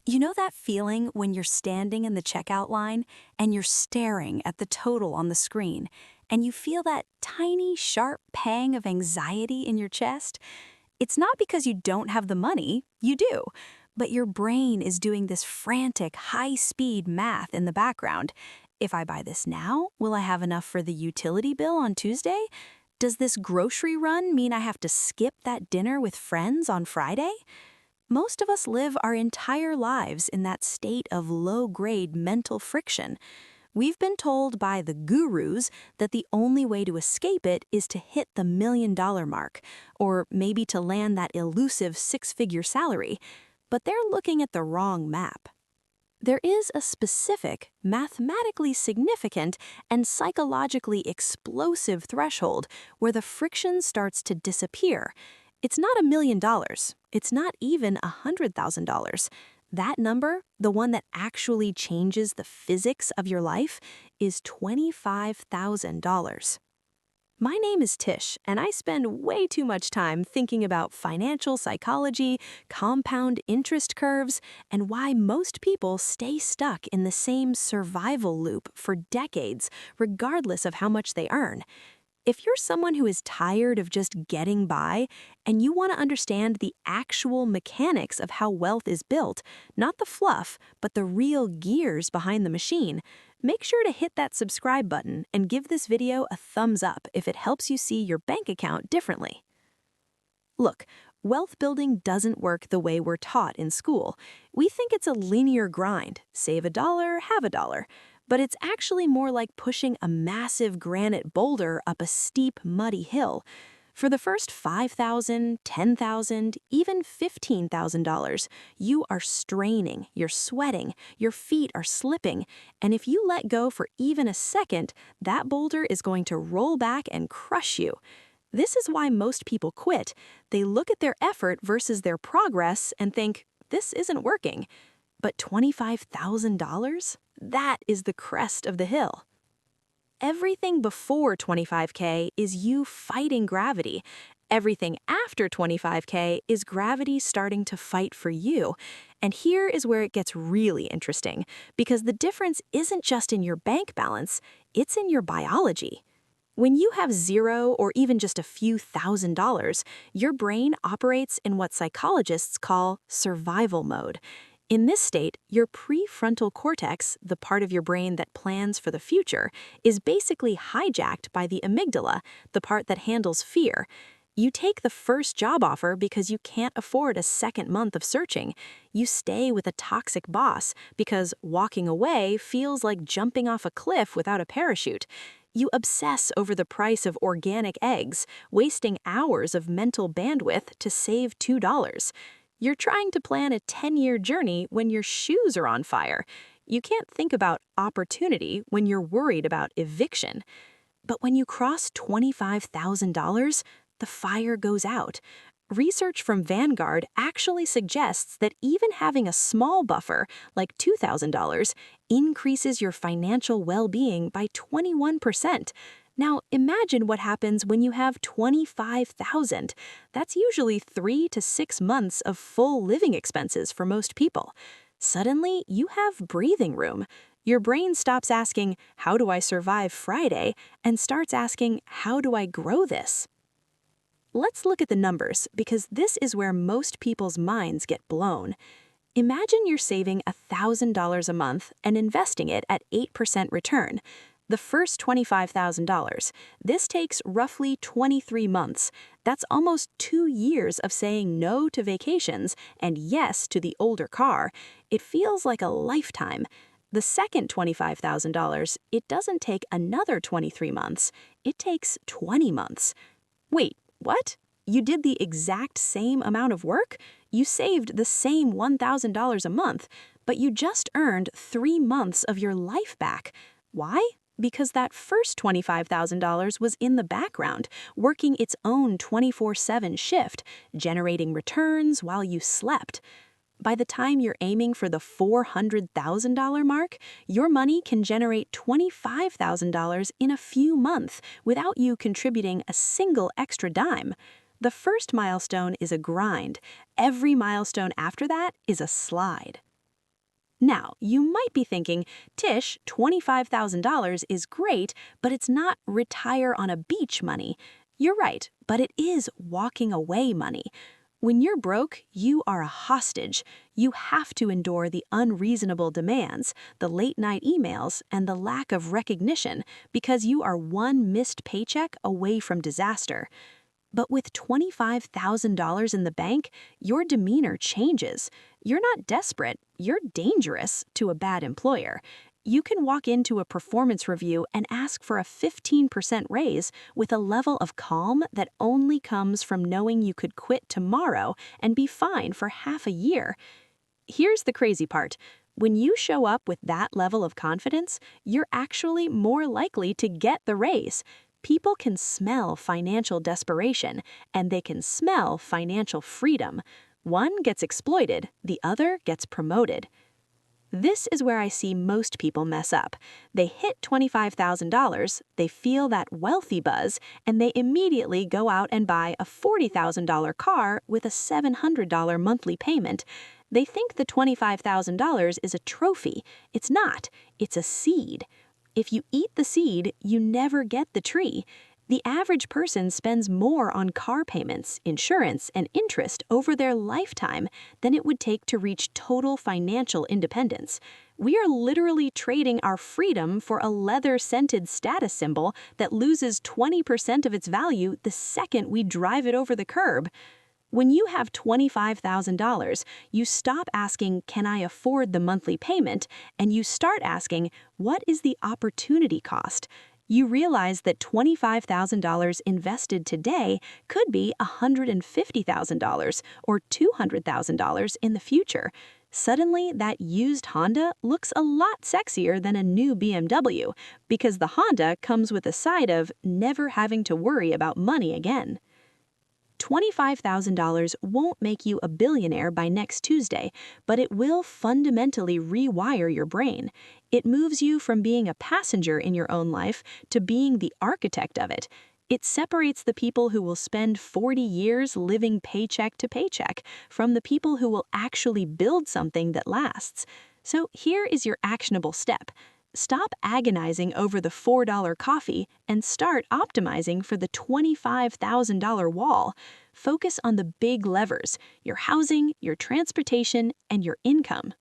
You know that feeling when you're standing in the checkout line and you're staring at the total on the screen, and you feel that tiny, sharp pang of anxiety in your chest? It's not because you don't have the money, you do, but your brain is doing this frantic, high-speed math in the background. If I buy this now, will I have enough for the utility bill on Tuesday? Does this grocery run mean I have to skip that dinner with friends on Friday? Most of us live our entire lives in that state of low-grade mental friction. We've been told by the gurus that the only way to escape it is to hit the $1 million mark, or maybe to land that elusive six-figure salary, but they're looking at the wrong map. There is a specific, mathematically significant, and psychologically explosive threshold where the friction starts to disappear. It's not $1 million. It's not even $100,000. That number, the one that actually changes the physics of your life, is $25,000. My name is Tish, and I spend way too much time thinking about financial psychology, compound interest curves, and why most people stay stuck in the same survival loop for decades, regardless of how much they earn. If you're someone who is tired of just getting by and you want to understand the actual mechanics of how wealth is built, not the fluff, but the real gears behind the machine, make sure to hit that subscribe button and give this video a thumbs up if it helps you see your bank account differently. Look, wealth building doesn't work the way we're taught in school. We think it's a linear grind, save a dollar, have a dollar. But it's actually more like pushing a massive granite boulder up a steep, muddy hill. For the first $5,000, $10,000, even $15,000, you are straining, you're sweating, your feet are slipping, and if you let go for even a second, that boulder is going to roll back and crush you. This is why most people quit. They look at their effort versus their progress and think, this isn't working. But $25,000? That is the crest of the hill. Everything before 25K is you fighting gravity. Everything after 25K is gravity starting to fight for you. And here is where it gets really interesting, because the difference isn't just in your bank balance, it's in your biology. When you have zero or even just a few $1,000s, your brain operates in what psychologists call survival mode. In this state, your prefrontal cortex, the part of your brain that plans for the future, is basically hijacked by the amygdala, the part that handles fear. You take the first job offer because you can't afford a second month of searching. You stay with a toxic boss because walking away feels like jumping off a cliff without a parachute. You obsess over the price of organic eggs, wasting hours of mental bandwidth to save $2. You're trying to plan a 10-year journey when your shoes are on fire. You can't think about opportunity when you're worried about eviction. But when you cross $25,000, the fire goes out. Research from Vanguard actually suggests that even having a small buffer, like $2,000, increases your financial well-being by 21%. Now, imagine what happens when you have 25,000. That's usually 3 to 6 months of full living expenses for most people. Suddenly, you have breathing room. Your brain stops asking, how do I survive Friday, and starts asking, how do I grow this? Let's look at the numbers, because this is where most people's minds get blown. Imagine you're saving $1,000 a month and investing it at 8% return. The first $25,000. This takes roughly 23 months. That's almost 2 years of saying no to vacations and yes to the older car. It feels like a lifetime. The second $25,000, it doesn't take another 23 months. It takes 20 months. Wait, what? You did the exact same amount of work? You saved the same $1,000 a month, but you just earned 3 months of your life back. Why? Because that first $25,000 was in the background, working its own 24/7 shift, generating returns while you slept. By the time you're aiming for the $400,000 mark, your money can generate $25,000 in a few months without you contributing a single extra dime. The first milestone is a grind. Every milestone after that is a slide. Now, you might be thinking, Tish, $25,000 is great, but it's not retire on a beach money. You're right, but it is walking away money. When you're broke, you are a hostage. You have to endure the unreasonable demands, the late night emails, and the lack of recognition because you are one missed paycheck away from disaster. But with $25,000 in the bank, your demeanor changes. You're not desperate, you're dangerous to a bad employer. You can walk into a performance review and ask for a 15% raise with a level of calm that only comes from knowing you could quit tomorrow and be fine for half a year. Here's the crazy part. When you show up with that level of confidence, you're actually more likely to get the raise. People can smell financial desperation, and they can smell financial freedom. One gets exploited, the other gets promoted. This is where I see most people mess up. They hit $25,000, they feel that wealthy buzz, and they immediately go out and buy a $40,000 car with a $700 monthly payment. They think the $25,000 is a trophy. It's not. It's a seed. If you eat the seed, you never get the tree. The average person spends more on car payments, insurance, and interest over their lifetime than it would take to reach total financial independence. We are literally trading our freedom for a leather-scented status symbol that loses 20% of its value the second we drive it over the curb. When you have $25,000, you stop asking, can I afford the monthly payment? And you start asking, what is the opportunity cost? You realize that $25,000 invested today could be $150,000 or $200,000 in the future. Suddenly, that used Honda looks a lot sexier than a new BMW because the Honda comes with a side of never having to worry about money again. $25,000 won't make you a billionaire by next Tuesday, but it will fundamentally rewire your brain. It moves you from being a passenger in your own life to being the architect of it. It separates the people who will spend 40 years living paycheck to paycheck from the people who will actually build something that lasts. So here is your actionable step. Stop agonizing over the $4 coffee and start optimizing for the $25,000 wall. Focus on the big levers, your housing, your transportation, and your income.